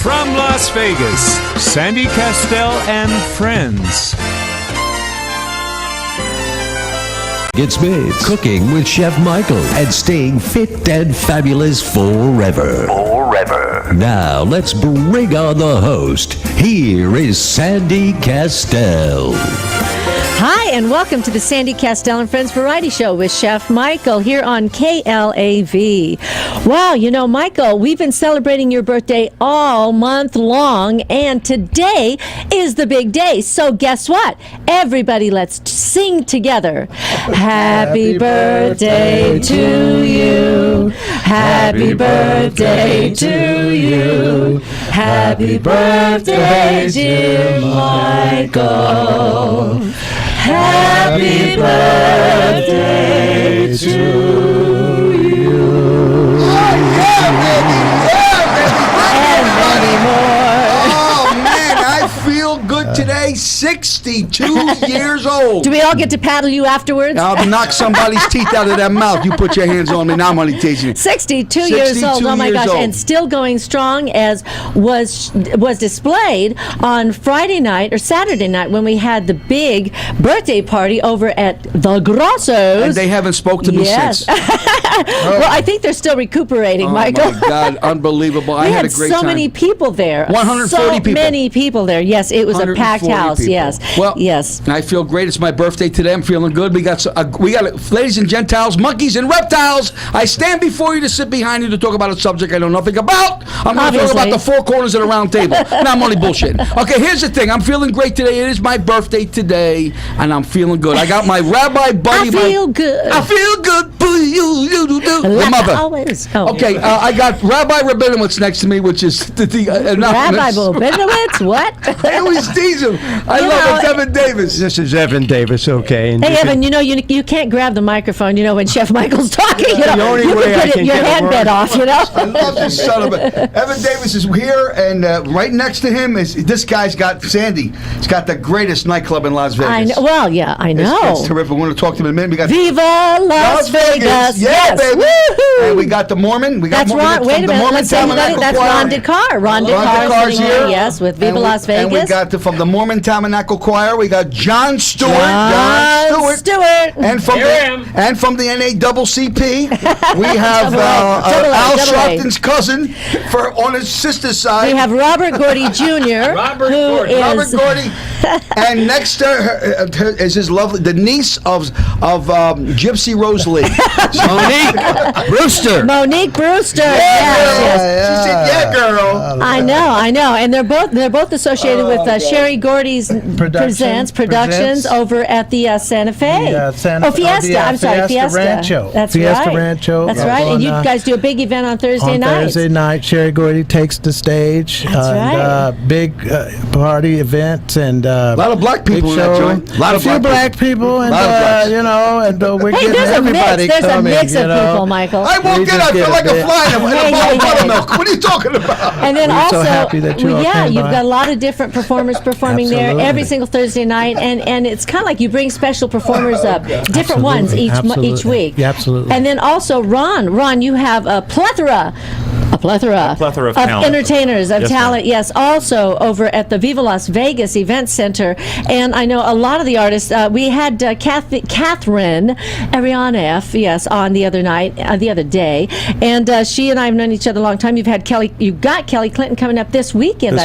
From Las Vegas, Sandy Kastel and friends. It's made cooking with Chef Michael and staying fit and fabulous forever. Now, let's bring on the host. Here is Sandy Kastel. Hi, and welcome to the Sandy Kastel and Friends Variety Show with Chef Michael here on KLAV. Wow, you know, Michael, we've been celebrating your birthday all month long, and today is the big day. So guess what? Everybody, let's sing together. Happy birthday to you. Happy birthday to you. Happy birthday, dear Michael. Happy birthday to you. And many more. Oh, man, I feel good today. 62 years old. Do we all get to paddle you afterwards? I'll knock somebody's teeth out of that mouth. You put your hands on me. Now I'm only teasing you. 62 years old. Oh, my gosh. And still going strong, as was displayed on Friday night or Saturday night when we had the big birthday party over at the Grosso's. And they haven't spoke to me since. Well, I think they're still recuperating, Michael. Oh, my God. Unbelievable. I had a great time. So many people there. 140 people. So many people there. Yes, it was a packed house. People. Yes. Well, yes. I feel great. It's my birthday today. I'm feeling good. We got, ladies and Gentiles, monkeys and reptiles. I stand before you to sit behind you to talk about a subject I know nothing about. I'm going to talk about the four corners of the round table. No, I'm only bullshitting. Okay, here's the thing. I'm feeling great today. It is my birthday today, and I'm feeling good. I got my rabbi buddy. I feel good. I feel good. Like mother. Always. Okay, I got Rabbi Rabinowitz next to me, which is the Rabbi Rabinowitz? What? I always tease him. I love it. It's Evan Davis. This is Evan Davis, okay. And hey, Evan, you know, you can't grab the microphone, you know, when Chef Michael's talking. You know, the only you way can I put can your get it handbed off, you know. I love this son of a... Evan Davis is here, and right next to him is... This guy's got Sandy. He's got the greatest nightclub in Las Vegas. I know. Well, yeah, I know. It's terrific. We're going to talk to him in a minute. We got Viva Las Vegas. Yeah, yes. baby. Woo-hoo. And we got the Mormon. That's Ron. Wait a minute. Let's say that's Ron DeCar. Ron DeCar's here. Yes, with Viva Las Vegas. And we got from the Mormon Tabernacle Choir, we got John Stuart. John Stuart. And from the NAACP, we have Al Sharpton's cousin on his sister's side. We have Robert Gordy Jr. Robert Gordy. And next to her is his lovely, the niece of Gypsy Rose Lee. Monique Brewster. Monique Brewster. Yes. She said, "Yeah, girl." I know, and they're both associated with Sherry Gordy's Productions over at the Santa Fe. Fiesta Rancho. That's Fiesta right. Rancho. That's right. And you guys do a big event on Thursday night. On Thursday night, Sherry Gordy takes the stage. That's right. Big party event and a lot of black people in that joint. A few black people, and you know, and we're getting everybody There's coming. There's a mix of people, Michael. I walk in, I feel like a fly in a bowl of buttermilk. What are you talking about? And then We're so happy that you all came you've by. got a lot of different performers performing there every single Thursday night, and it's kind of like you bring special performers up, different ones each week. Yeah, absolutely. And then also Ron, you have a plethora of talent. Entertainers of talent. Yes, also over at the Viva Las Vegas Event Center, and I know a lot of the artists. We had Catherine Ariana on the other day, and she and I have known each other a long time. You've got Kelly Clinton coming up this weekend,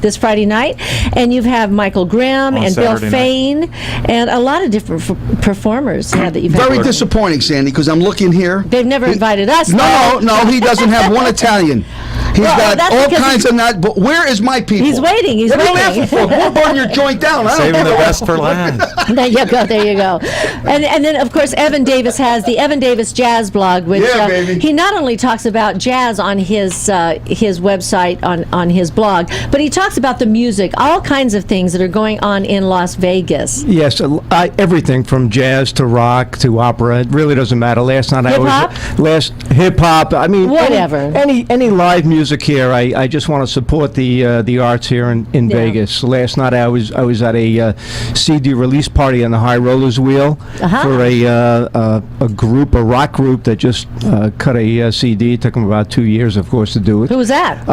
this Friday night, and you have Michael Graham and Bill Fain, and a lot of different performers that you've had. Very disappointing, Sandy, because I'm looking here. They've never invited us. No, he doesn't have one Italian. He's got all kinds of not. But where is my people? He's waiting. What are you laughing for? We'll burn your joint down. Saving the best for last. There you go. And then, of course, Evan Davis has the Evan Davis Jazz blog, which he not only talks about jazz on his website, on his blog, but he talks about the music, all kinds of things that are going on in Las Vegas. Yes, everything from jazz to rock to opera. It really doesn't matter. Last night hip-hop? hip-hop. I mean, whatever. Any live music music here, I just want to support the arts here in Vegas. Last night I was at a CD release party on the High Rollers Wheel for a rock group that just cut a CD. It took them about 2 years, of course, to do it. Who was that?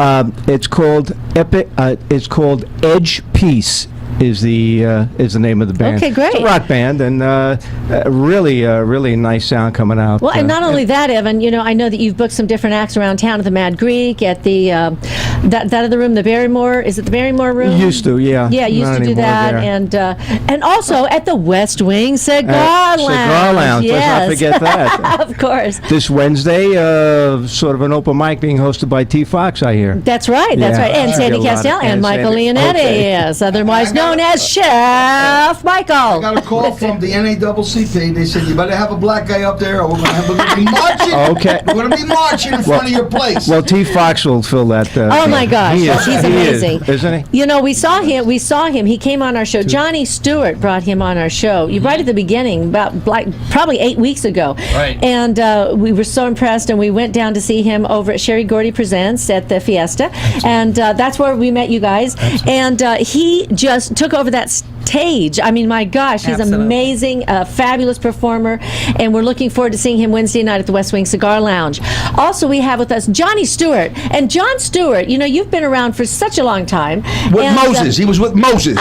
It's called It's called Edge Peace. Is the name of the band. Okay, great. It's a rock band, and really nice sound coming out. Well, and not only that, Evan, I know that you've booked some different acts around town at the Mad Greek, at the that other room, the Barrymore. Is it the Barrymore room? Used to, yeah. Yeah, used to do that, and also at the West Wing Cigar Lounge. Cigar Lounge. Yes. Let's not forget that. Of course. This Wednesday, sort of an open mic being hosted by T. Fox, I hear. That's right. That's right. And Sandy Kastel and Michael Leonetti, yes, otherwise known as Chef Michael. I got a call from the NAACP. They said, you better have a black guy up there or we're going to be marching. Okay. We're going to be marching in front of your place. Well, T. Fox will fill that. Oh, my gosh. He's amazing. Isn't he? We saw him. He came on our show. Johnny Stuart brought him on our show. Right at the beginning, about probably 8 weeks ago. Right. And we were so impressed, and we went down to see him over at Sherry Gordy Presents at the Fiesta. And that's where we met you guys. And he just took over that stage. I mean, my gosh, he's amazing, fabulous performer, and we're looking forward to seeing him Wednesday night at the West Wing Cigar Lounge. Also, we have with us Johnny Stewart. And John Stewart, you've been around for such a long time. With Moses. He was with Moses.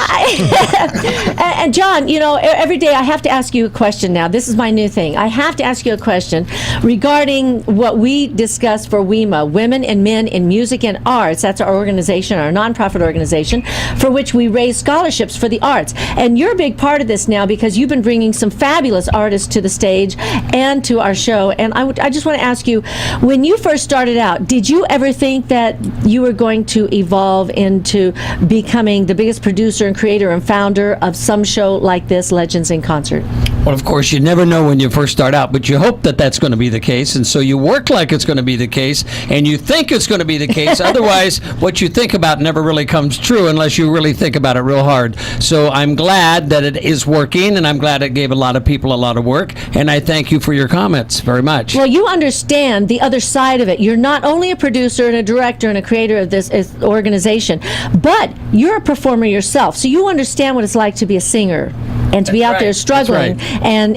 And John, every day I have to ask you a question now. This is my new thing. I have to ask you a question regarding what we discuss for WEMA, Women and Men in Music and Arts. That's our organization, our nonprofit organization, for which we raise scholarships for the arts. And you're a big part of this now because you've been bringing some fabulous artists to the stage and to our show. And I just want to ask you, when you first started out, did you ever think that you were going to evolve into becoming the biggest producer and creator and founder of some show like this, Legends in Concert? Well, of course, you never know when you first start out, but you hope that that's going to be the case, and so you work like it's going to be the case, and you think it's going to be the case. Otherwise, what you think about never really comes true unless you really think about it real hard. So I'm glad that it is working, and I'm glad it gave a lot of people a lot of work, and I thank you for your comments very much. Well, you understand the other side of it. You're not only a producer and a director and a creator of this organization, but you're a performer yourself, so you understand what it's like to be a singer and to be out there struggling and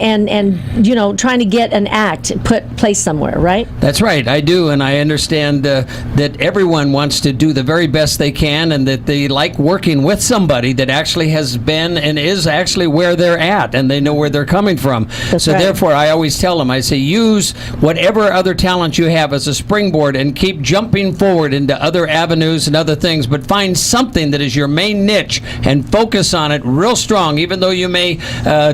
trying to get an act placed somewhere, right? That's right, I do, and I understand that everyone wants to do the very best they can, and that they like working with somebody that actually has been and is actually where they're at, and they know where they're coming from. So therefore, I always tell them, I say, use whatever other talent you have as a springboard and keep jumping forward into other avenues and other things, but find something that is your main niche and focus on it real strong, even though you may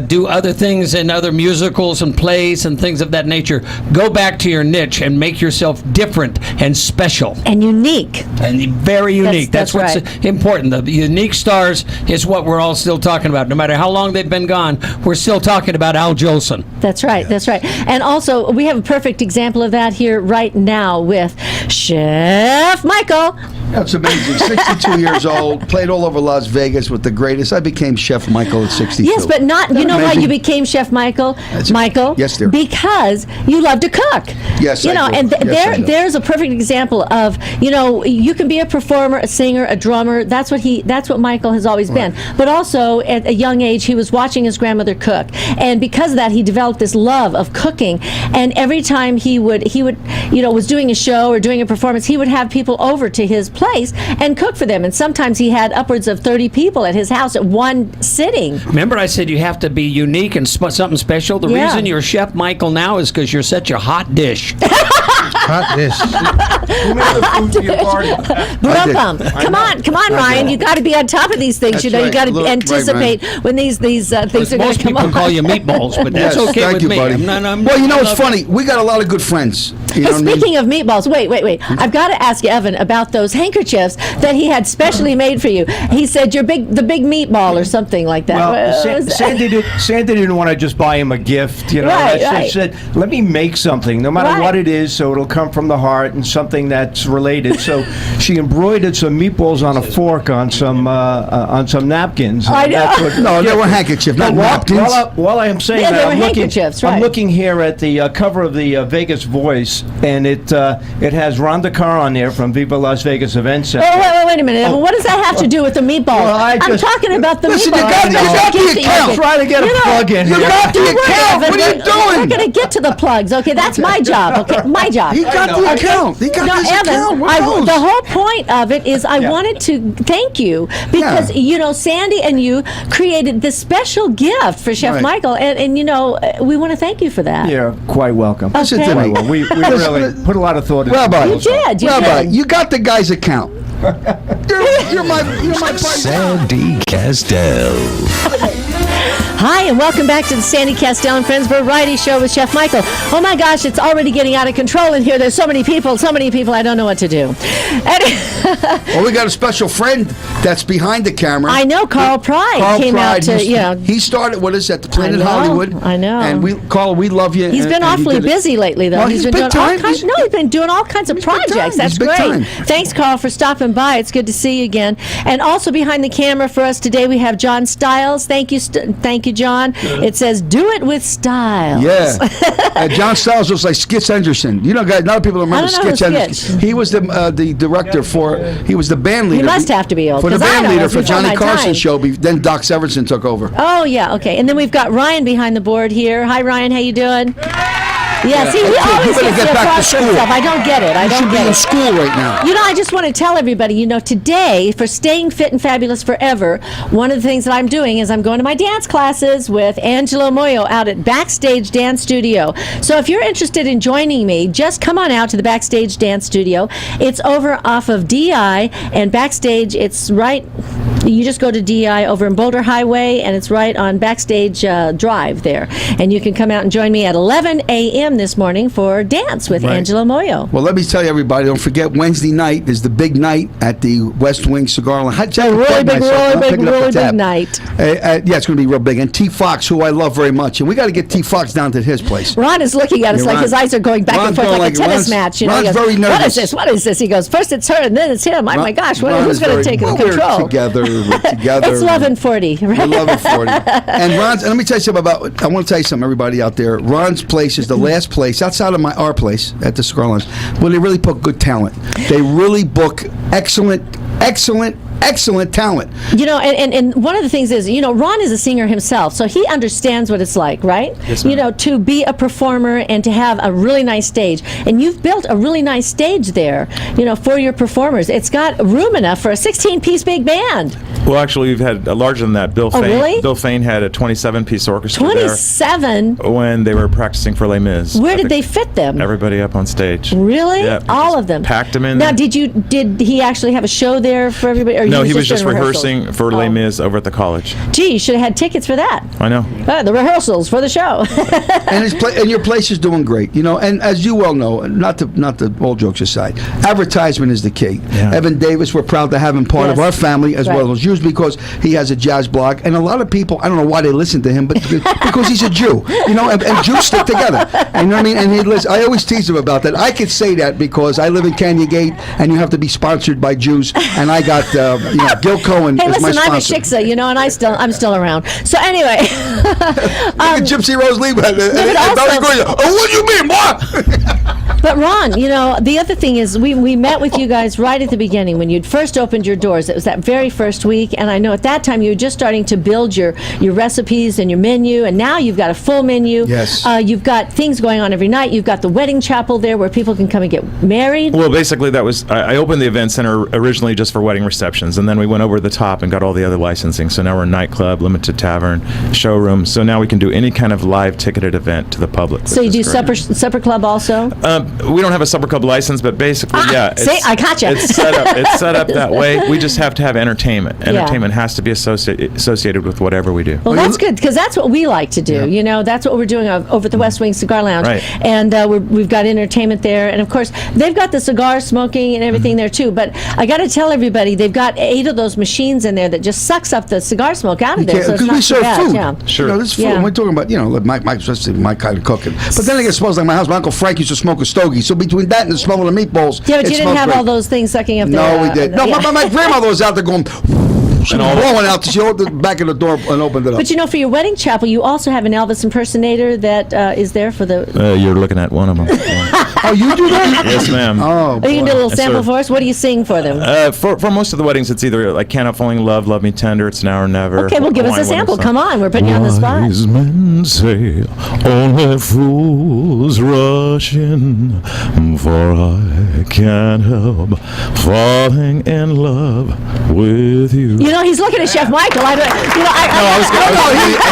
do other things in other musicals and plays and things of that nature. Go back to your niche and make yourself different and special. And unique. And very unique. That's what's important. The unique stars is what we're all still talking about. No matter how long they've been gone, we're still talking about Al Jolson. That's right. That's right. And also, we have a perfect example of that here right now with Chef Michael. That's amazing. 62 years old, played all over Las Vegas with the greatest. I became Chef Michael at 62. Yes, but not, why you became Chef Michael? Michael? Yes, dear. Because you love to cook. Yes, I do. And Yes, there's a perfect example of, you can be a performer, a singer, a drummer. That's what Michael has always been. But also, at a young age, he was watching his grandmother cook. And because of that, he developed this love of cooking. And every time he would was doing a show or doing a performance, he would have people over to his place and cook for them. And sometimes he had upwards of 30 people at his house at one sitting. Remember I said you have to be unique and something special? The reason you're Chef Michael now is because you're such a hot dish. Hot dish. Who made the food for your party? Come on, Ryan. You got to be on top of these things. That's you got to anticipate when these things are going to come on. Most people call you meatballs, but that's okay thank with you, me. Buddy. It's funny. We got a lot of good friends. Speaking of meatballs, wait. I've got to ask Evan about those handkerchiefs that he had specially made for you. He said the big meatball or something like that. Well, Sandy didn't want to just buy him a gift. Right. I said, let me make something, no matter what it is, so it'll come from the heart and something that's related. So she embroidered some meatballs on a fork on some napkins. I know. No, they were handkerchiefs, not napkins. While I am saying Yeah, that, they were handkerchiefs, right. I'm looking here at the cover of the Vegas Voice, and it has Ron DeCar on there from Viva Las Vegas Event Center. Oh, wait a minute. What does that have to do with the meatballs? Well, I'm talking about the Listen, meatballs. you got the account. Try to get a plug in You here. got the account. What are you We're doing? going to get to the plugs. Okay, that's my job. Okay, my job. He got the account. He got his Evan, account. What else? the whole point of it is I wanted to thank you because, Sandy and you created this special gift for Chef Michael, and we want to thank you for that. You're quite welcome. Listen to me. We really put a lot of thought into it. Rabbi, You did. you got the guy's account. You're my buddy. Sandy Kastel. Hi, and welcome back to the Sandy Kastel and Friends Variety Show with Chef Michael. Oh my gosh, it's already getting out of control in here. There's so many people, I don't know what to do. Well, we got a special friend that's behind the camera. I know, Carl Pryde came out to, He started with us at the Planet I know, Hollywood. I know. And Carl, we love you. He's been awfully busy lately, though. Well, he's been big doing time. all kinds. No, he's been doing all kinds of projects. That's He's big great. time. Thanks, Carl, for stopping by. It's good to see you again. And also behind the camera for us today, we have John Stiles. Thank you, John. It says, "Do it with style." Yeah. John Stiles was like Skitz Henderson. Guys, a lot of people don't remember I don't know Skitz who Henderson. Skitz. He was the director he was the band leader. He must have to be old. For the 'cause I band know, leader it's for before Johnny my Carson's time. show. Then Doc Severinsen took over. Oh, yeah, okay. And then we've got Ryan behind the board here. Hi, Ryan. How you doing? Yeah, see, he always better gets get the back to applause for school. himself. I don't get it. I You don't should be get in it. school right now. I just want to tell everybody, today, for Staying Fit and Fabulous Forever, one of the things that I'm doing is I'm going to my dance classes with Angelo Moyo out at Backstage Dance Studio. So if you're interested in joining me, just come on out to the Backstage Dance Studio. It's over off of DI, and Backstage, it's right... You just go to DI over in Boulder Highway, and it's right on Backstage Drive there. And you can come out and join me at 11 a.m. this morning for Dance with Angelo Moyo. Well, let me tell you, everybody, don't forget Wednesday night is the big night at the West Wing Cigar Lounge. A really big night. Yeah, it's going to be real big. And T. Fox, who I love very much. And we got to get T. Fox down to his place. Ron is looking at us like his eyes are going back and forth like a tennis match. Ron's very nervous. What is this? What is this? He goes, first it's her and then it's him. Oh my gosh, who's going to take control? We're together. It's 11:40. We're 11:40. And let me tell you something I want to tell you something, everybody out there. Ron's place is the last place outside of our place at the Cigar Lounge where they really book good talent. They really book excellent talent. And one of the things is, Ron is a singer himself, so he understands what it's like, right? Yes, ma'am. To be a performer and to have a really nice stage. And you've built a really nice stage there, for your performers. It's got room enough for a 16-piece big band. Well, actually, we've had larger than that. Bill Fain. Really? Bill Fain had a 27-piece orchestra 27? there when they were practicing for Les Mis. Where did they fit them? Everybody up on stage. Really? Yeah, all of them? Packed them in. Now, did he actually have a show there for everybody? Or No, he was just doing rehearsing for Les Mis over at the college. Gee, you should have had tickets for that. I know. The rehearsals for the show. And your place is doing great, And as you well know, not to all jokes aside, advertisement is the key. Yeah. Evan Davis, we're proud to have him part of our family as well as Jews because he has a jazz blog, and a lot of people, I don't know why they listen to him, but because he's a Jew, and Jews stick together. And you know what I mean? And I always tease him about that. I could say that because I live in Canyon Gate, and you have to be sponsored by Jews, and I got Gil Cohen hey, is my listen, I'm a sponsor. shiksa, and I'm still around. So anyway, Gypsy Rose Lee, what do you mean, what? But Ron, the other thing is we met with you guys right at the beginning when you'd first opened your doors. It was that very first week, and I know at that time you were just starting to build your recipes and your menu, and now you've got a full menu. Yes. You've got things going on every night. You've got the wedding chapel there where people can come and get married. Well, basically, I opened the event center originally just for wedding receptions, and then we went over the top and got all the other licensing. So now we're a nightclub, limited tavern, showroom. So now we can do any kind of live ticketed event to the public. So you do supper club also? We don't have a supper club license, but basically, yeah. See, I gotcha. It's set up that way. We just have to have entertainment. Entertainment has to be associated with whatever we do. Well, that's good because that's what we like to do. Yeah. That's what we're doing over at the West Wing Cigar Lounge. Right. And we've got entertainment there, and of course they've got the cigar smoking and everything there too. But I got to tell everybody, they've got 8 of those machines in there that just sucks up the cigar smoke out of there. So it's Because not we serve bad. food. Yeah. Sure. This food. Yeah. We're talking about, my kind of cooking. But then I get suppose like my house, my Uncle Frank used to smoke a stogie. So between that and the smell of the meatballs, Yeah, but it you didn't smells have great. all those things sucking up. No, we did. No, my grandmother was out there going. She was blowing out. She opened the back of the door and opened it up. But for your wedding chapel, you also have an Elvis impersonator that is there for the. You're looking at one of them. Oh, you do that? Yes, ma'am. Oh, you can do a little Yes, sample sir. for us. What do you sing for them? For most of the weddings, it's either like "Can't Help Falling in Love," "Love Me Tender," "It's Now or Never." Okay, well, give us a Hawaiian sample. wedding Come song. on, we're putting you on the spot. Wise men say only fools rush in, for I can't help falling in love with you. He's looking at Chef Michael. I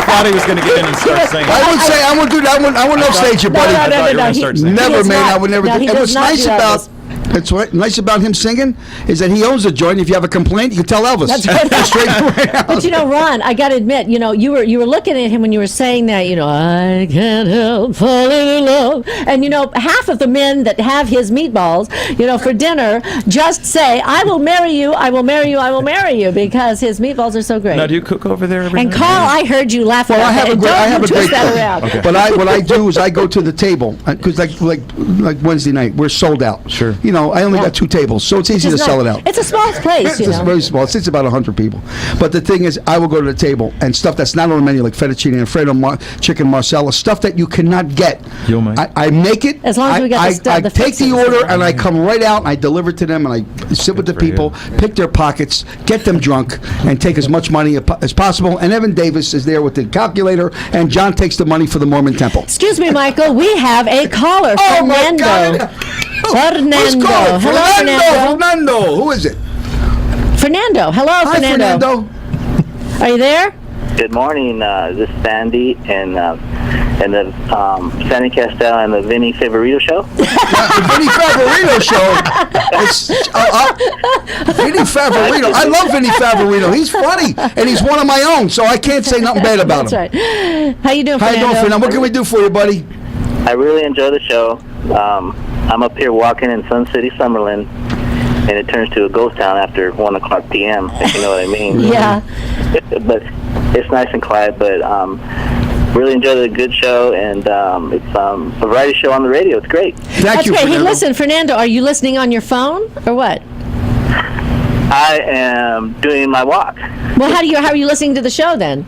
thought he was going to get in and start singing. I would say I would do that. I would not stage you, buddy. No. Never, man. I would never. No, he And does what's not nice do about That's what nice about him singing is that he owns the joint. If you have a complaint, you can tell Elvis. That's right. Straight away. But Ron, I got to admit, you were looking at him when you were saying that. I can't help falling in love. And half of the men that have his meatballs, for dinner, just say, "I will marry you. I will marry you. I will marry you," because his meatballs are so great. Now, do you cook over there every And night? Carl, I heard you laugh at Well, I that. have a Twist great that around. Okay. But what I do is I go to the table because like Wednesday night we're sold out. Sure. I only got 2 tables, so it's easy to sell it out. It's a small place, It's very small. It sits about 100 people. But the thing is, I will go to the table and stuff that's not on the menu, like fettuccine Alfredo, chicken marsala, stuff that you cannot get. You'll make. I make it. As long as we got the stuff, I the take the fixings. order and I come right out and I deliver to them and I sit with the Good for people, pick their pockets, get them drunk, and take as much money as possible. And Evan Davis is there with the calculator, and John takes the money for the Mormon temple. Excuse me, Michael. We have a caller, Oh my Fernando. God! Fernando. Who's calling? Hello, Fernando. Fernando. Who is it? Fernando. Hello, Hi, Fernando. Are you there? Good morning. This is Sandy and the Sandy Kastel and the Vinny Favorito show. The Vinny Favorito show. It's Vinny Favorito. I love Vinny Favorito. He's funny and he's one of my own, so I can't say nothing bad about That's him. right. How you doing, How you Fernando? doing, Fernando? What can we do for you, buddy? I really enjoy the show. I'm up here walking in Sun City, Summerlin, and it turns to a ghost town after 1 o'clock p.m., if you know what I mean. Yeah. But it's nice and quiet, but really enjoy the good show, and it's a variety show on the radio. It's great. Thank That's you, great. Hey, Fernando. listen, Fernando, are you listening on your phone or what? I am doing my walk. Well, how are you listening to the show then?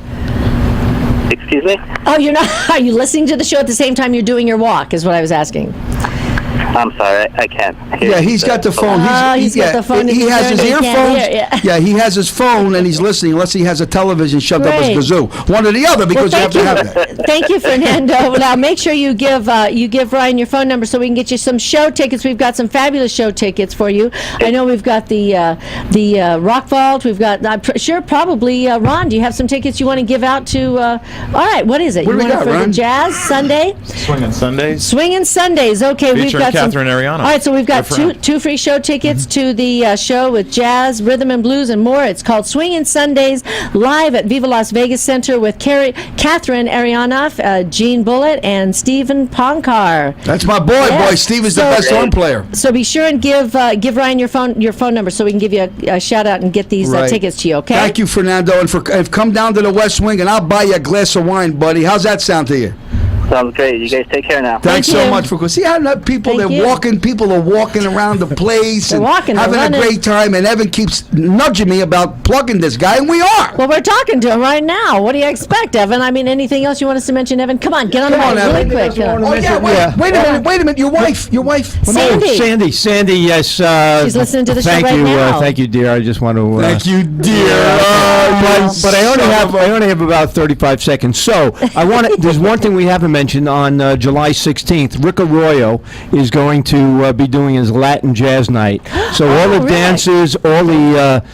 Excuse me? Oh, you're not. Are you listening to the show at the same time you're doing your walk? Is what I was asking. I'm sorry, I can't hear Yeah, he's got the phone. He's got the phone in He his has ear his and he can't earphones. hear, Yeah, he has his phone and he's listening, unless he has a television shoved up Great. his kazoo. One or the other, because you have to have that. Thank you, Fernando. Now, make sure you give Ryan your phone number so we can get you some show tickets. We've got some fabulous show tickets for you. I know we've got the Rock Vault. We've got, probably, Ron, do you have some tickets you want to give out to? All right, what is it? What do you we want got, it for Ron? the Jazz Sunday? Swinging Sundays. Swinging Sundays. Okay, we've Featuring got Catherine some. Ariano. All right, so we've got Good friend. two free show tickets to the show with jazz, rhythm and blues, and more. It's called Swinging Sundays, live at Viva Las Vegas Center with Catherine Arianoff, Gene Bullitt, and Stephen Ponkar. That's my boy, Yes. boy. Steve is So- the best horn player. So be sure and give Ryan your phone number so we can give you a shout out and get these Right. tickets to you. Okay? Thank you, Fernando. And come down to the West Wing and I'll buy you a glass of wine, buddy. How's that sound to you? Sounds great. You guys take care now. Thanks Thank so you. much for see how people Thank they're you. walking. People are walking around the place They're and walking, they're having a running. great time. And Evan keeps nudging me about plugging this guy, and we are. Well, we're talking to him right now. What do you expect, Evan? I mean, anything else you want us to mention, Evan? Come on, get on Come the on, mic Evan. really quick. Oh yeah, wait a minute. Your wife. Sandy. Sandy, yes. She's listening to the show thank right you, now. thank you, dear. I just want to. Thank you, dear. But I only have about 35 seconds. So there's one thing we haven't mentioned. On July 16th, Rick Arroyo is going to be doing his Latin Jazz Night. So all the really? dancers, all the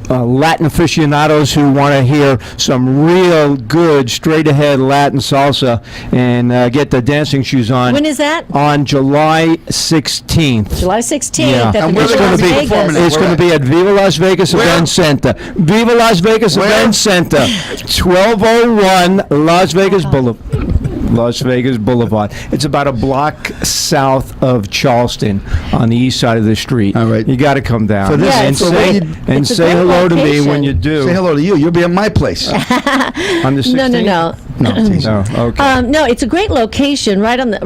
Latin aficionados who want to hear some real good, straight-ahead Latin salsa and get the dancing shoes on. When is that? On July 16th. July 16th Yeah. at the And where's Viva it gonna Las be Vegas. performing at? It's going to be at Viva Las Vegas Where? Event Center. Viva Las Vegas Where? Event Center, 1201 Las Vegas Boulevard. Las Vegas Boulevard. It's about a block south of Charleston on the east side of the street. All right. You got to come down For this- and for say, what and say hello to me when you do. Say hello to you. You'll be at my place. On the 16th? No. No, it's easy. Oh, okay. No, it's a great location, right on the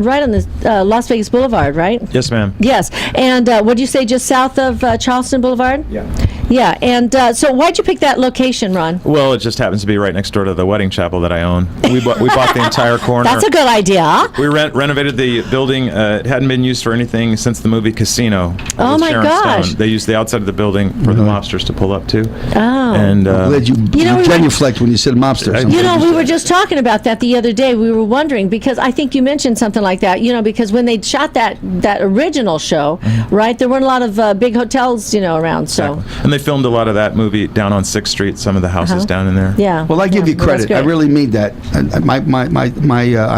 Las Vegas Boulevard, right? Yes, ma'am. Yes, and what did you say, just south of Charleston Boulevard? Yeah. Yeah, and so why'd you pick that location, Ron? Well, it just happens to be right next door to the wedding chapel that I own. We bought the entire corner. That's a good idea. We renovated the building. It hadn't been used for anything since the movie Casino. Oh, with my Sharon gosh. Stone. They used the outside of the building for the mobsters to pull up to. Oh. And I'm glad you genuflect when you said mobster. You know, we were just talking about that the other day. We were wondering, because I think you mentioned something like that, because when they shot that original show, right, there weren't a lot of big hotels, around, so. Exactly. And they filmed a lot of that movie down on 6th Street, some of the houses down in there. Yeah. Well, I give you Well, that's credit. I great. really mean that.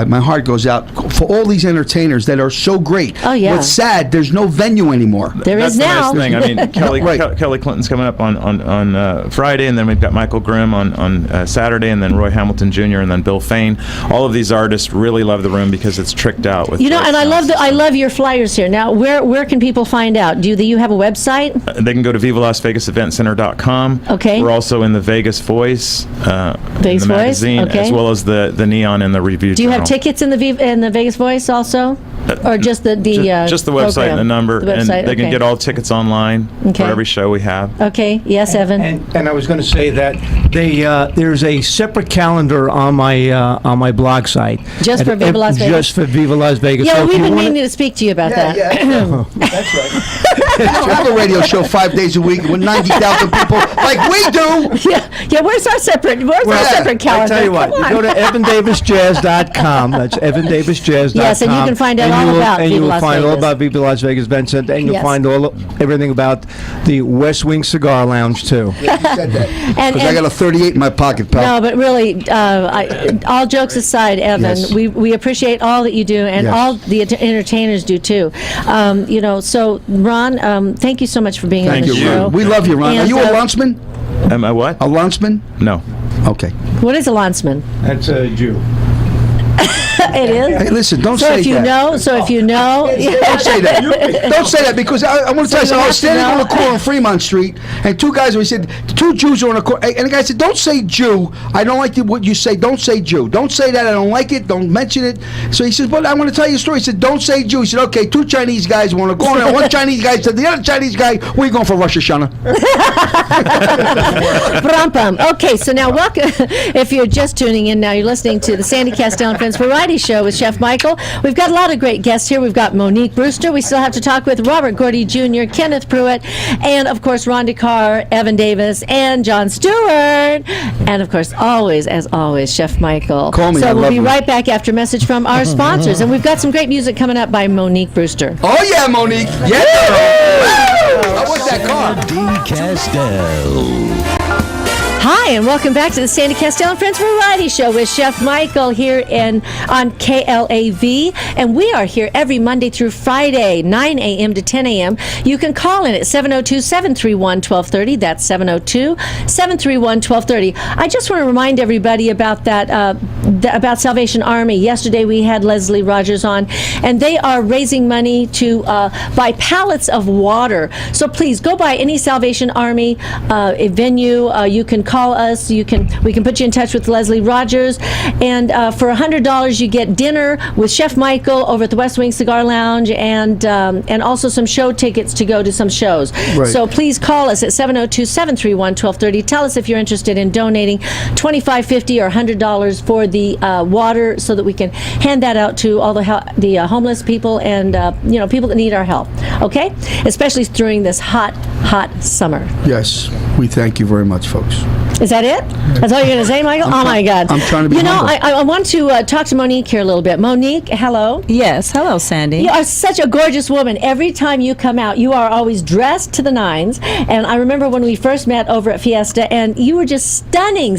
My heart goes out for all these entertainers that are so great. Oh, yeah. What's sad, there's no venue anymore. There That's is the now. nice thing. I mean, Kelly Right. Kelly Clinton's coming up on Friday, and then we've got Michael Grimm on Saturday, and then Roy Hamilton Jr. and then Bill Fain. All of these artists really love the room because it's tricked out with. And great I love sound I system. love your flyers here. Now, where can people find out? Do you have a website? They can go to VivaLasVegasEventCenter.com. Okay. We're also in the Vegas Voice, Vegas in the Voice? magazine, Okay. as well as the Neon and the Review. Do you have Journal. tickets in the Vegas Voice also, or just the Just the website program? and the number, The and website, they can okay. get all tickets online Okay. for every show we have. Okay. Yes, Evan. And I was going to say that there's a separate calendar on my blog site. Just for Viva Las Vegas? Just for Viva Las Vegas. Yeah, So if we've you been wanna- meaning to speak to you about that. That's right. You don't have a radio show 5 days a week with 90,000 people like we do. Yeah. Where's our separate calendar? I tell you what, Come you on. go to evandavisjazz.com. That's evandavisjazz.com. Yes, and you can find out and all you will- about and Viva you will Las find all Vegas. about Viva Las Vegas Event Center, and you'll Yes. find everything about the West Wing Cigar Lounge too. You said that. And- Because I got a 38 in my pocket, pal. No, but really, all jokes aside, Evan, Yes. we appreciate all that you do, and Yes. all the entertainers do too. So Ron, thank you so much for being Thank on the you, show. Ron. We love you, Ron. Are And, you a lunchman? Am I what? A lunchman? No. Okay. What is a lanceman? That's a Jew. It is. Hey, listen, don't So say if you that. know, Don't say that. Don't say that, because I want to tell you you something. I have was to standing on know. the corner on Fremont Street, and two guys, we said, two Jews are on the corner. And the guy said, don't say Jew. I don't like what you say. Don't say Jew. Don't say that. I don't like it. Don't mention it. So he says, but I want to tell you a story. He said, don't say Jew. He said, okay, two Chinese guys were on the corner, and one Chinese guy said, the other Chinese guy, where you going for Rosh Hashanah? Brum-bum. Okay, so now welcome. If you're just tuning in now, you're listening to the Sandy Kastel and Friends Variety Show with Chef Michael. We've got a lot of great guests here. We've got Monique Brewster. We still have to talk with Robert Gordy Jr., Kenneth Pruitt, and of course Ron DeCar, Evan Davis, and John Stewart, and of course as always, Chef Michael. Call me, I So we'll love be you. right back after a message from our sponsors, and we've got some great music coming up by Monique Brewster. Oh, yeah, Monique. Yeah, girl. I want that car. D. Kastel. Hi, and welcome back to the Sandy Kastel and Friends Variety Show with Chef Michael here on KLAV. And we are here every Monday through Friday, 9 a.m. to 10 a.m. You can call in at 702-731-1230. That's 702-731-1230. I just want to remind everybody about that, about Salvation Army. Yesterday we had Leslie Rogers on, and they are raising money to buy pallets of water. So please go by any Salvation Army venue. You can call us. We can put you in touch with Leslie Rogers, and for $100 you get dinner with Chef Michael over at the West Wing Cigar Lounge, and also some show tickets to go to some shows. Right. So please call us at 702-731-1230. Tell us if you're interested in donating $25, $50, or $100 for the water, so that we can hand that out to all the homeless people and people that need our help. Okay, especially during this hot summer. Yes, we thank you very much, folks. Is that it? That's all you're going to say, Michael? Oh, my God. I'm trying to be humble. I want to talk to Monique here a little bit. Monique, hello. Yes, hello, Sandy. You are such a gorgeous woman. Every time you come out, you are always dressed to the nines. And I remember when we first met over at Fiesta, and you were just stunning.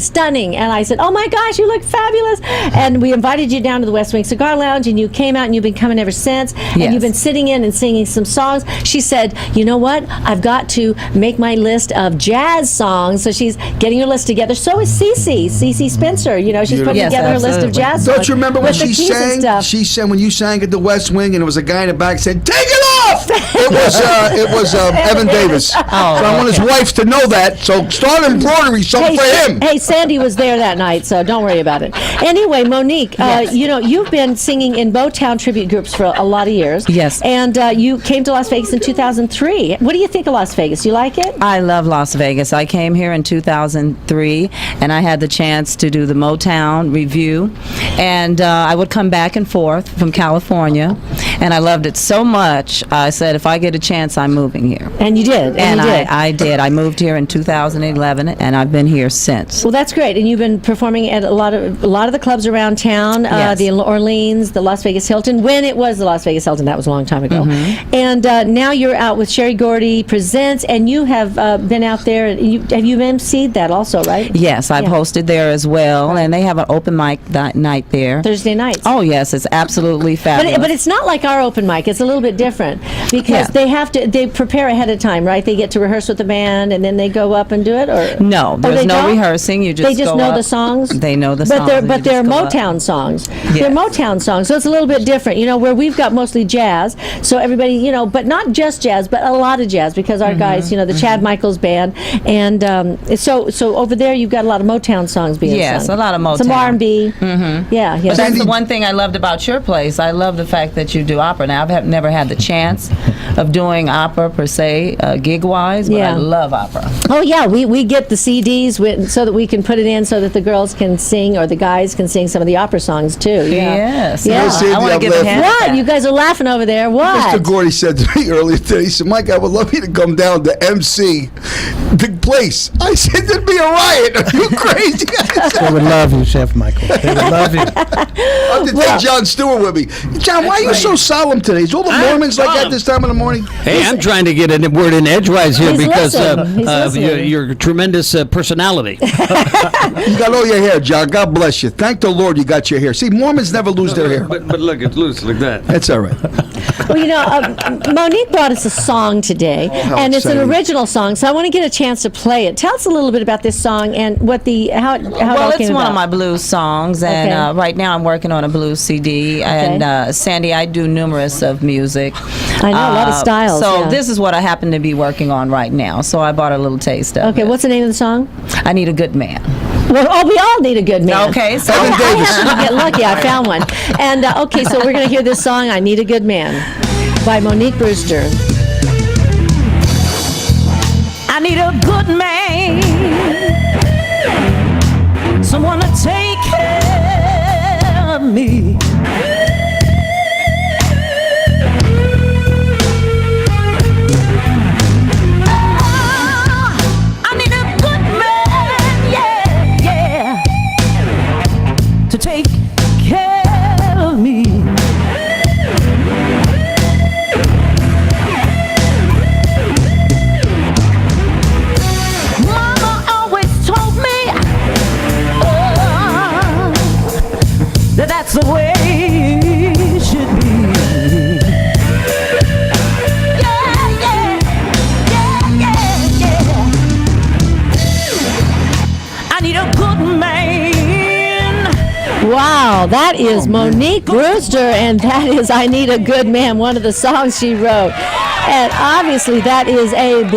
And I said, oh, my gosh, you look fabulous. And we invited you down to the West Wing Cigar Lounge, and you came out, and you've been coming ever since. And Yes. you've been sitting in and singing some songs. She said, you know what? I've got to make my list of jazz jazz songs. So she's getting her list together. So is Cece Spencer. You know, she's putting Yes, together her list of absolutely. jazz Don't songs. you remember when with the she keys and sang? stuff. She sang when you sang at the West Wing, and there was a guy in the back said, "Take it off." It was Evan Davis. So I want his wife to know that. So start embroidery something for him. Hey, Sandy was there that night, so don't worry about it. Anyway, Monique, you know, you've been singing in Motown tribute groups for a lot of years. Yes. And you came to Las Vegas in 2003. What do you think of Las Vegas? You like it? I love Las Vegas. I came here in 2003, and I had the chance to do the Motown review, and I would come back and forth from California, and I loved it so much. I said, if I get a chance, I'm moving here. And you did. And you did. I did. I moved here in 2011, and I've been here since. Well, that's great. And you've been performing at a lot of the clubs around town, Yes. the Orleans, the Las Vegas Hilton. When it was the Las Vegas Hilton, that was a long time ago. Mm-hmm. And now you're out with Sherry Gordy Presents, and you have been out there. Have you emceed that also, right? Yes, I've Yeah. hosted there as well, and they have an open mic night there. Thursday nights. Oh yes, it's absolutely fabulous. But it's not like our open mic. It's a little bit different because Yeah. they prepare ahead of time, right? They get to rehearse with the band and then they go up and do it, or No, there's they no don't? rehearsing. You just they just go know up. the songs. They know the but songs. They're and you but they're just go up. Motown songs. Yes. They're Motown songs, so it's a little bit different. You know, where we've got mostly jazz, so everybody, you know, but not just jazz, but a lot of jazz because our guys, you know, the Chad Michaels band, and so over there you've got a lot of Motown songs being Yes, sung. a lot of Motown. Some R&B. Mm-hmm. Yeah, yeah. But that's the one thing I loved about your place. I love the fact that you do opera. Now, I've never had the chance of doing opera per se, gig-wise, but Yeah. I love opera. Oh yeah, we get the CDs so that we can put it in so that the girls can sing or the guys can sing some of the opera songs too. Yeah. Yes. Yeah. Sandy, I want to I'm give a laughing. hand. What? You guys are laughing over there. What? Mr. Gordy said to me earlier today, he said, "Mike, I would love you to come down to MC the place." I said, "There'd be a riot. Are you crazy?" They would love you, Chef Michael. They would love you. I have to take John Stewart with me. John, why are you so solemn today? Is all the Mormons like that this time of the morning? Hey, I'm trying to get a word in edgewise here He's because listening. He's of listening. your tremendous personality. You got all your hair, John. God bless you. Thank the Lord you got your hair. See, Mormons never lose their hair. But look, it's loose like that. That's all right. Well, you know, Monique brought us a song today, how and it's an exciting. original song. So I want to get a chance to play it. Tell us a little bit about this song and what how it all Well, came it's one about. of my blues songs, and Okay. right now I'm working on a blues CD. And Sandy, I do numerous of music. I know, a lot of styles, So yeah. this is what I happen to be working on right now. So I bought a little taste of Okay, it. what's the name of the song? I Need a Good Man. Well, we all need a good man. Okay, so I happened to get lucky. I found one. And okay, so we're going to hear this song, "I Need a Good Man," by Monique Brewster. I need a good man, someone to take care of me. I need a good man, yeah, to take care of me. Mama always told me that that's the way it should be. Yeah, yeah, yeah, yeah, yeah. I need a good man. Wow, that is Monique Brewster, and that is "I Need a Good Man," one of the songs she wrote. And obviously that is a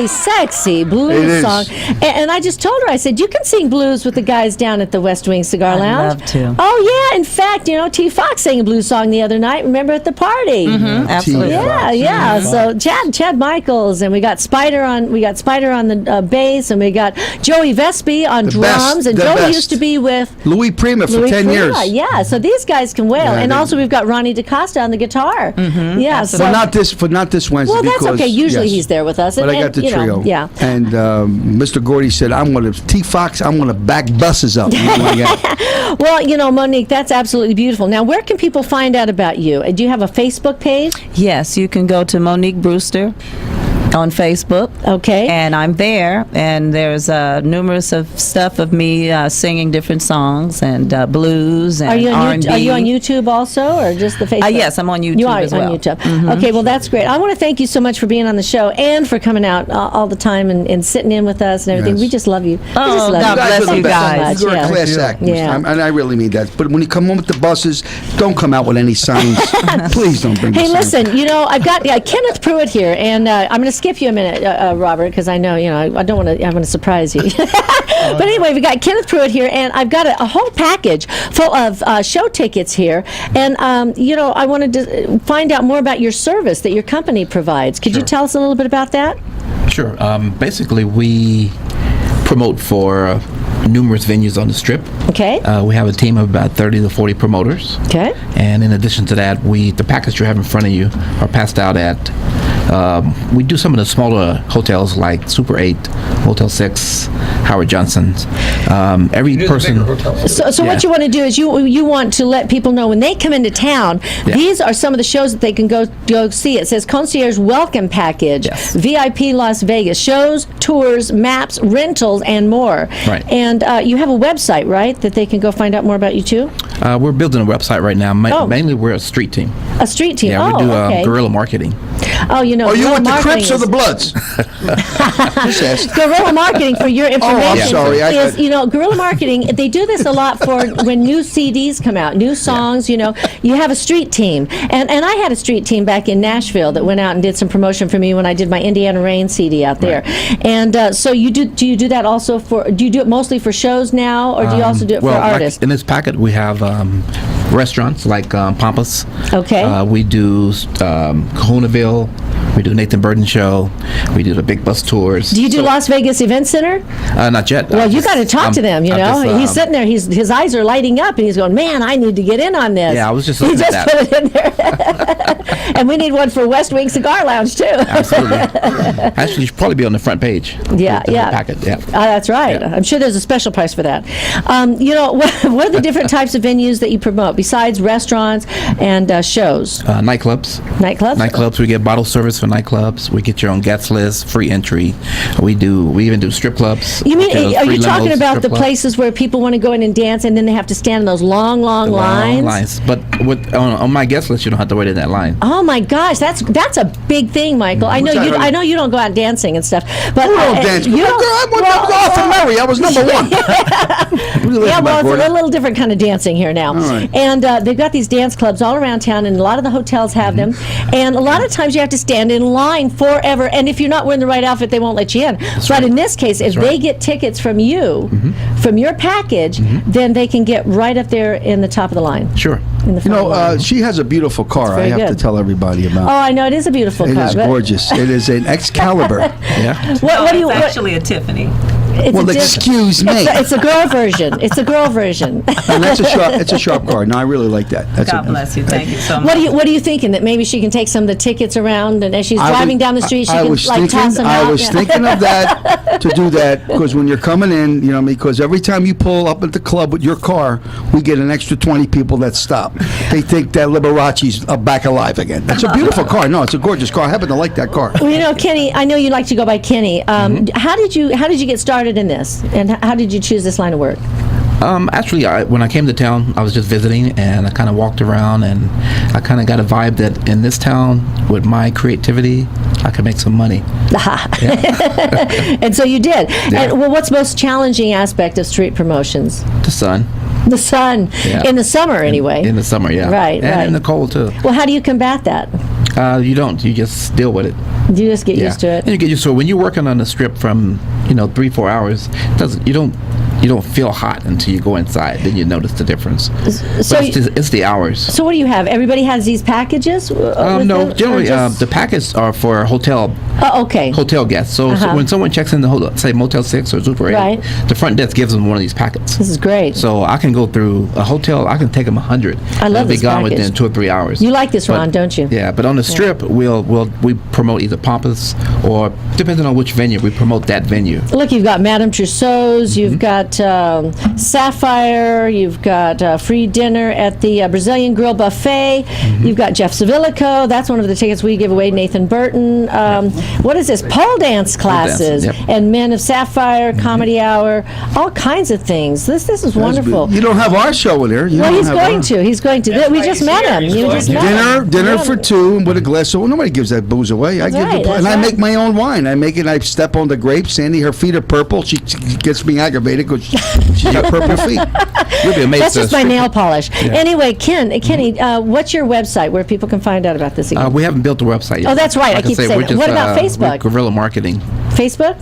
sexy It blues is. song. And I just told her, I said, you can sing blues with the guys down at the West Wing Cigar I'd Lounge. love to. Oh, yeah. In fact, you know, T. Fox sang a blues song the other night, remember, at the party. Absolutely. Yeah, yeah. So Chad Michaels, and we got Spider on the bass, and we got Joey Vespi on The drums, best, and the Joey best. used to be with Louis Prima for Louis 10 Prima. years. Yeah, so these guys can wail, Yeah, and they- also we've got Ronnie DeCosta on the guitar. Yeah, so But not this Wednesday. well, that's because, okay. Usually yes. he's there with us. But I and, got the you know, trio. yeah. And Mr. Gordy said, I'm going to, T. Fox, I'm going to back buses up. Well, you know, Monique, that's absolutely beautiful. Now, where can people find out about you? Do you have a Facebook page? Yes, you can go to Monique Brewster on Facebook. Okay. And I'm there, and there's numerous of stuff of me singing different songs and blues and R&B. Are you on YouTube also, or just the Facebook? Yes, I'm on YouTube. You are as well. on YouTube. Okay, well, that's great. I want to thank you so much for being on the show and for coming out all the time and sitting in with us and everything. Yes. We just love you. Oh, God bless you guys. You're Yeah. a class act, Yeah. and I really mean that. But when you come home with the buses, don't come out with any signs. Please don't bring. Hey, the signs. listen, I've got Kenneth Pruitt here, and I'm going to skip you a minute, Robert, because I know, I don't want to. I'm going to surprise you. But anyway, we got Kenneth Pruitt here, and I've got a whole package full of show tickets here, and I wanted to find out more about your service that your company provides. Could you tell us a little bit about that? Sure. Basically, we promote for numerous venues on the Strip. Okay. We have a team of about 30 to 40 promoters. Okay. And in addition to that, the packets you have in front of you are passed out at. We do some of the smaller hotels like Super 8, Motel 6, Howard Johnson's. Every person. So what you want to do is you want to let people know when they come into town, these are some of the shows that they can go see. It says Concierge Welcome Package, Yes. VIP Las Vegas, shows, tours, maps, rentals, and more. Right. And you have a website, right, that they can go find out more about you too? We're building a website right now. Mainly, we're a street team. A street team. Yeah, we do okay. guerrilla marketing. Oh, Are you guerrilla with the marketing Crips or is- the Bloods? Just asked. Guerrilla marketing, for your information, sorry, is guerrilla marketing. They do this a lot for when new CDs come out, new songs. You have a street team, and I had a street team back in Nashville that went out and did some promotion for me when I did my Indiana Rain CD out there. Right. And so do you do that also do you do it mostly for shows now, or do you also do it for artists? Like in this packet, we have restaurants like Pampas. Okay. We do Kahunaville. We do Nathan Burton Show. We do the Big Bus Tours. Do you do Las Vegas Event Center? Not yet. Well, you got to talk to them. He's sitting there. His eyes are lighting up, and he's going, "Man, I need to get in on this." Yeah, I was just He looking just at put it in there. And we need one for West Wing Cigar Lounge too. Absolutely. Actually, you should probably be on the front page. Yeah, the yeah. Packet. Yeah. That's right. Yeah. I'm sure there's a special price for that. What are the different types of venues that you promote besides restaurants and shows? Nightclubs. Nightclubs. Nightclubs. We get bottle service for nightclubs. We get your own guest list, free entry. We even do strip clubs. You mean, hotels, are free you talking limos, about strip the clubs. places where people want to go in and dance, and then they have to stand in those long The lines? long lines. But on my guest list, you don't have to wait in that line. Oh my gosh, that's a big thing, Michael. I know What's that, I know you don't go out dancing and stuff, but Who don't dance? you don't. I went to golf and Mary. I was number one. Yeah, well, it's a little different kind of dancing here now. right. And they've got these dance clubs all around town, and a lot of the hotels have them. And a lot of times you have to stand in line forever. And if you're not wearing the right outfit, they won't let you in. But in this case, if they get tickets from you, from your package, then they can get right up there in the top of the line. Sure. In the front of the line. She has a beautiful car. very I have to good. tell everybody Oh, about. I know it is a beautiful It car. is but gorgeous. It is an Excalibur. Yeah. What do you? It's What, actually a Tiffany. it's Well, a diff- excuse me. It's a girl version. It's a girl version. And that's it's a sharp car. No, I really like that. That's God bless you. Thank you so much. What are you thinking, that maybe she can take some of the tickets around, and as she's driving down the street, she can toss them out? I was Yeah. thinking of that, to do that, because when you're coming in, because every time you pull up at the club with your car, we get an extra 20 people that stop. They think that Liberace's back alive again. It's a beautiful car. No, it's a gorgeous car. I happen to like that car. Well, Kenny, I know you like to go by Kenny. How did you get started in this, and how did you choose this line of work? Actually, when I came to town, I was just visiting, and I kind of walked around, and I kind of got a vibe that in this town, with my creativity, I could make some money. And so you did. Yeah. And what's most challenging aspect of street promotions? The sun. The sun. Yeah. In the summer, anyway. In the summer, yeah. Right, and right. in the cold, too. Well, how do you combat that? You don't. You just deal with it. You just get used to it. And you get used to it. When you're working on a strip from, 3-4 hours, you don't feel hot until you go inside. Then you notice the difference. So But it's the hours. So what do you have? Everybody has these packages? No, generally the packets are for hotel okay. hotel guests. So when someone checks in the hotel, say Motel 6 or Super 8, Right. the front desk gives them one of these packets. This is great. So I can go through a hotel. I can take them 100. I love They'll be this gone package. within 2 or 3 hours. You like this, But- Ron, don't you? Yeah, but on the strip, we promote either Pampas or, depending on which venue, we promote that venue. Look, you've got Madame Tussauds, you've got got Sapphire. You've got free dinner at the Brazilian Grill Buffet. You've got Jeff Savilico. That's one of the tickets we give away. Nathan Burton. What is this? Pole dance classes. Yep. And Men of Sapphire, Comedy Hour, all kinds of things. This is wonderful. You don't have our show in there. Well, he's going to. He's going to. We just met him. You just met him. Dinner for two with a glass of. Nobody gives that booze away. I make my own wine. I make it. I step on the grapes. Sandy, her feet are purple. She gets me aggravated because she's got purple feet. You'll be amazed. That's just my nail polish. Yeah. Anyway, Kenny, what's your website where people can find out about this again? We haven't built a website yet. Oh, that's right. I keep saying that. What about Facebook? Guerrilla marketing. Facebook?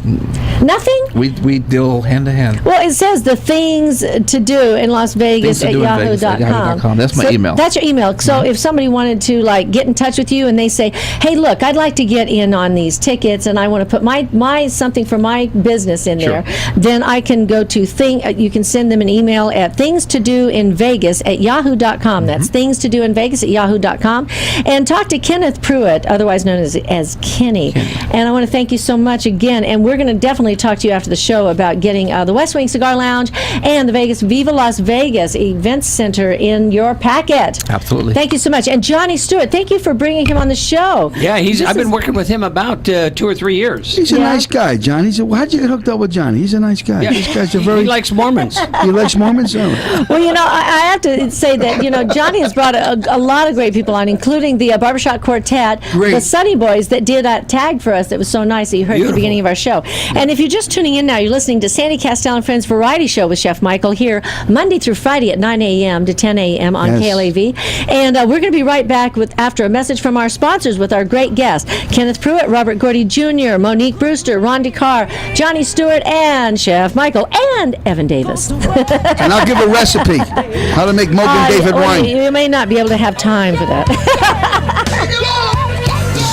Nothing? We deal hand to hand. Well, it says the things to do in Las Vegas at yahoo.com. That's my email. That's your email. So if somebody wanted to get in touch with you and they say, hey, look, I'd like to get in on these tickets and I want to put my something for my business in there, then I can go to you can send them an email at thingstodoinvegas@yahoo.com. That's thingstodoinvegas@yahoo.com. And talk to Kenneth Pruitt, otherwise known as Kenny. And I want to thank you so much again. And we're going to definitely talk to you after the show about getting the West Wing Cigar Lounge and the Viva Las Vegas Events Center in your packet. Absolutely. Thank you so much. And Johnny Stewart, thank you for bringing him on the show. Yeah, I've been working with him about 2 or 3 years. He's a nice guy, Johnny. How'd you get hooked up with Johnny? He's a nice guy. Yeah, These guys are very. He likes Mormons. He likes Mormons? Oh. Well, I have to say that, Johnny has brought a lot of great people on, including the Barbershop Quartet, the Sunny Boys that did that tag for us that was so nice that you heard at the beginning of our show. And if you're just tuning in now, you're listening to Sandy Kastel and Friends Variety Show with Chef Michael here Monday through Friday at 9 a.m. to 10 a.m. on KLAV. And we're going to be right back after a message from our sponsors with our great guests, Kenneth Pruitt, Robert Gordy Jr., Monique Brewster, Ron DeCar, Johnny Stewart, and Chef Michael, and Evan Davis. And I'll give a recipe how to make Mogan David wine. You may not be able to have time for that.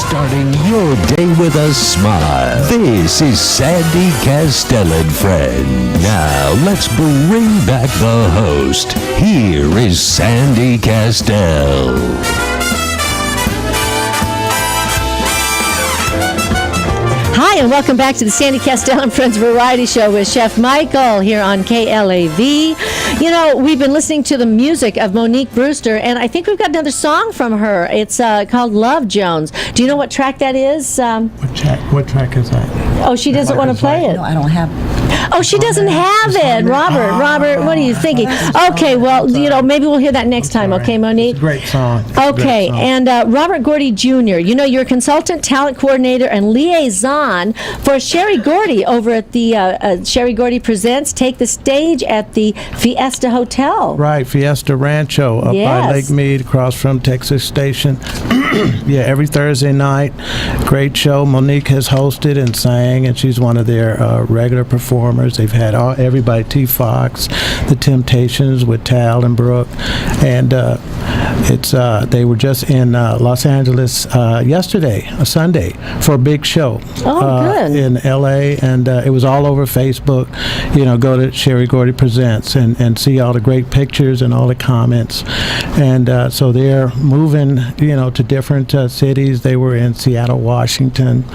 Starting your day with a smile. This is Sandy Kastel and Friends. Now, let's bring back the host. Here is Sandy Kastel. Hi, and welcome back to the Sandy Kastel and Friends Variety Show with Chef Michael here on KLAV. We've been listening to the music of Monique Brewster, and I think we've got another song from her. It's called Love Jones. Do you know what track that is? What track is that? Oh, she doesn't want to play it. No, I don't have. Oh, she doesn't have it. Robert, what are you thinking? Okay, well, maybe we'll hear that next time, okay, Monique? Great song. Okay, and Robert Gordy Jr., you're a consultant, talent coordinator, and liaison for Sherry Gordy over at the Sherry Gordy Presents. Take the stage at the Fiesta Hotel. Right, Fiesta Rancho up by Lake Mead, across from Texas Station. Every Thursday night. Great show. Monique has hosted and sang, and she's one of their regular performers. They've had everybody, T. Fox, The Temptations with Tal and Brooke, and they were just in Los Angeles yesterday, Sunday, for a big show. Good. In L.A., and it was all over Facebook. Go to Sherry Gordy Presents and see all the great pictures and all the comments. And so they're moving, to different cities. They were in Seattle, Washington,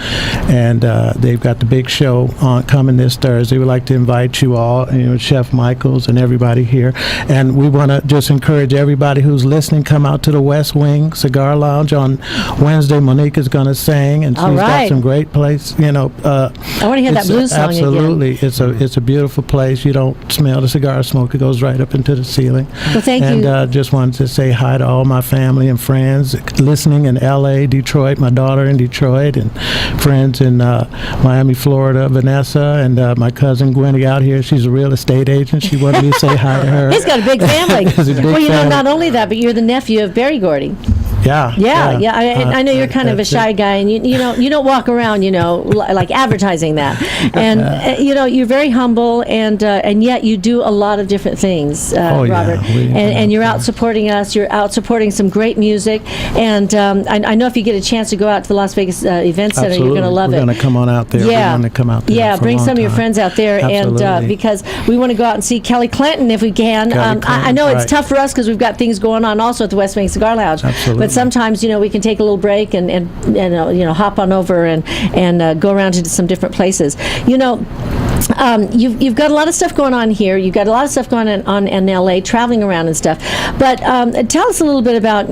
and they've got the big show coming this Thursday. We'd like to invite you all, Chef Michaels and everybody here. And we want to just encourage everybody who's listening, come out to the West Wing Cigar Lounge on Wednesday. Monique is going to sing, and she's got some great place. I want to hear that blues song absolutely. again. It's a beautiful place. You don't smell the cigar smoke. It goes right up into the ceiling. Well, thank you. And just wanted to say hi to all my family and friends listening in L.A., Detroit, my daughter in Detroit, and friends in Miami, Florida, Vanessa, and my cousin Gwenny out here. She's a real estate agent. She wanted me to say hi to her. He's got a big family. Not only that, but you're the nephew of Barry Gordy. Yeah. I know you're kind of a shy guy, and you don't walk around, like advertising that, and you're very humble, and yet you do a lot of different things, Robert. And you're out supporting us. You're out supporting some great music, and I know if you get a chance to go out to the Las Vegas Event Center, you're going to love it. We're going to come on out there. Yeah, we're going to come out there. Yeah, bring some of your friends out there, and because we want to go out and see Kelly Clinton if we can. I know it's tough for us because we've got things going on also at the West Wing Cigar Lounge. Absolutely. But sometimes, we can take a little break and hop on over and go around to some different places. You've got a lot of stuff going on here. You've got a lot of stuff going on in LA, traveling around and stuff. But tell us a little bit about,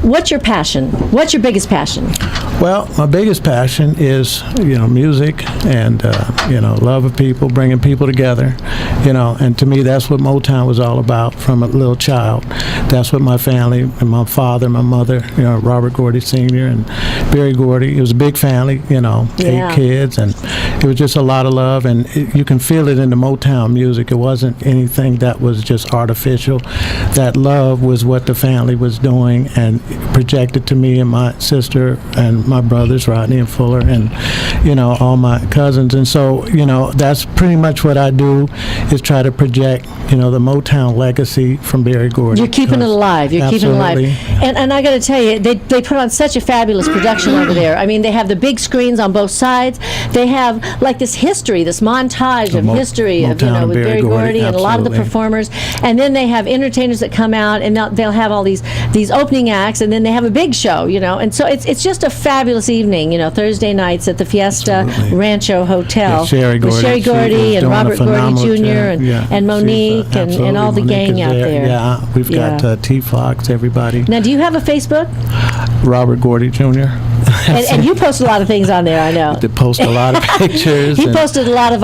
what's your passion? What's your biggest passion? Well, my biggest passion is, music and, love of people, bringing people together, and to me, that's what Motown was all about from a little child. That's what my family and my father, my mother, Robert Gordy Sr. and Barry Gordy, it was a big family, 8 kids, and it was just a lot of love, and you can feel it in the Motown music. It wasn't anything that was just artificial. That love was what the family was doing and projected to me and my sister and my brothers, Rodney and Fuller, and, all my cousins. And so, that's pretty much what I do, is try to project, the Motown legacy from Barry Gordy. You're keeping it alive. You're keeping it alive. And I got to tell you, they put on such a fabulous production over there. I mean, they have the big screens on both sides. They have, like, this history, this montage of history of, with Barry Gordy and a lot of the performers. And then they have entertainers that come out, and they'll have all these opening acts, and then they have a big show, And so it's just a fabulous evening, Thursday nights at the Fiesta Rancho Hotel. With Sherry Gordy and Robert Gordy Jr. and Monique and all the gang out there. Yeah, we've got T. Fox, everybody. Now, do you have a Facebook? Robert Gordy Jr. and you post a lot of things on there, I know. They post a lot of pictures. He posted a lot of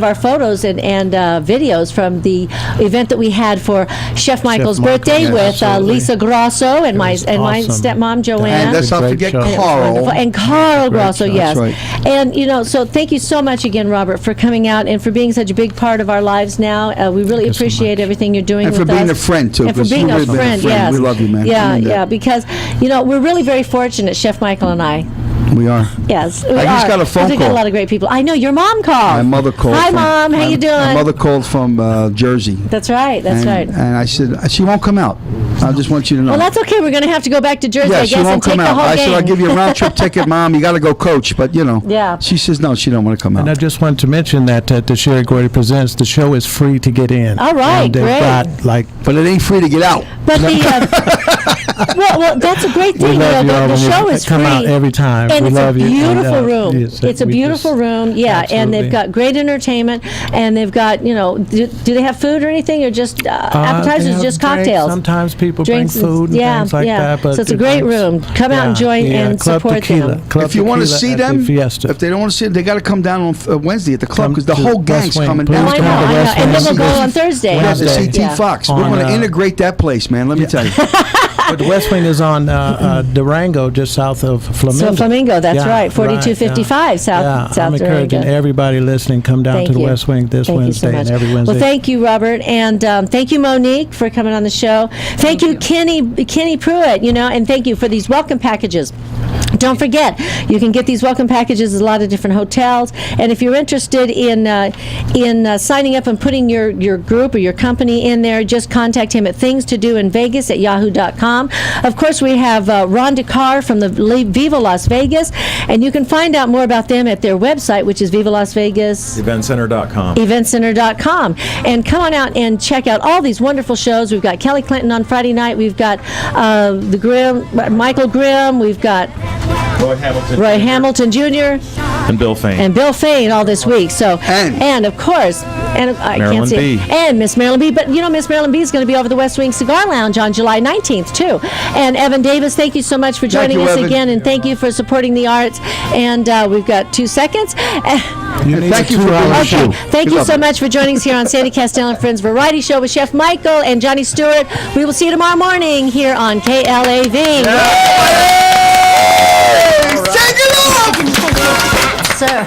our photos and videos from the event that we had for Chef Michael's birthday with Lisa Grosso and my stepmom Joanne. And let's not forget Carl. And Carl Grosso, yes. Right. And so thank you so much again, Robert, for coming out and for being such a big part of our lives now. We really appreciate everything you're doing with us. And for being a friend too. And for being a friend, yes. We love you, man. Yeah, because we're really very fortunate, Chef Michael and I. We are. Yes, I just got a phone call. We got a lot of great people. I know your mom called. My mother called. Hi, Mom. How you doing? My mother called from Jersey. That's right. Right. And I said she won't come out. I just want you to know. Well, that's okay. We're going to have to go back to Jersey, yeah, I guess, she won't and take come out. the whole I gang. said I'll give you a round trip ticket, Mom. You got to go coach, but Yeah. She says no. She don't want to come out. And I just want to mention that the Sherry Gordy Presents, the show is free to get in. All right, and great. But it ain't free to get out. But well, that's a great thing. The show is come free. Out every time. And we it's love a beautiful room. Yes, it's a beautiful room, yeah. Absolutely. And they've got great entertainment, and they've got, do they have food or anything, or just appetizers, just cocktails? Sometimes people drinks bring food and things like that. But so it's a great room. Come out and join and Club support Tequila. them. Club If you want to see them, Fiesta. if they don't want to see them, they got to come down on Wednesday at the club because the whole gang's coming down. I know. And then we'll go on Thursday. We have to see T. Fox. We're going to integrate that place, man. Let me tell you. But the West Wing is on Durango, just south of Flamingo. So Flamingo, that's right, 4255 South I'm encouraging Durango. everybody listening, come down to the West Wing this Wednesday and every Wednesday. Well, thank you, Robert, and thank you, Monique, for coming on the show. Thank you, Kenny Pruitt, and thank you for these welcome packages. Don't forget, you can get these welcome packages at a lot of different hotels. And if you're interested in signing up and putting your group or your company in there, just contact him at thingstodoinvegas@yahoo.com. Of course, we have Ron DeCar from the Viva Las Vegas, and you can find out more about them at their website, which is Viva Las Vegas. Eventcenter.com. Eventcenter.com. And come on out and check out all these wonderful shows. We've got Kelly Clinton on Friday night. We've got Michael Grimm. We've got Roy Hamilton Jr. And Bill Fain. All this week. So and of course, and I can't see it. And Miss Marilyn B. But Miss Marilyn B. is going to be over the West Wing Cigar Lounge on July 19th too. And Evan Davis, thank you so much for joining us again, and thank you for supporting the arts. And we've got 2 seconds. Thank you for being on the show. Thank you so much for joining us here on Sandy Kastel and Friends Variety Show with Chef Michael and Johnny Stuart. We will see you tomorrow morning here on KLAV. Take it off! Sir.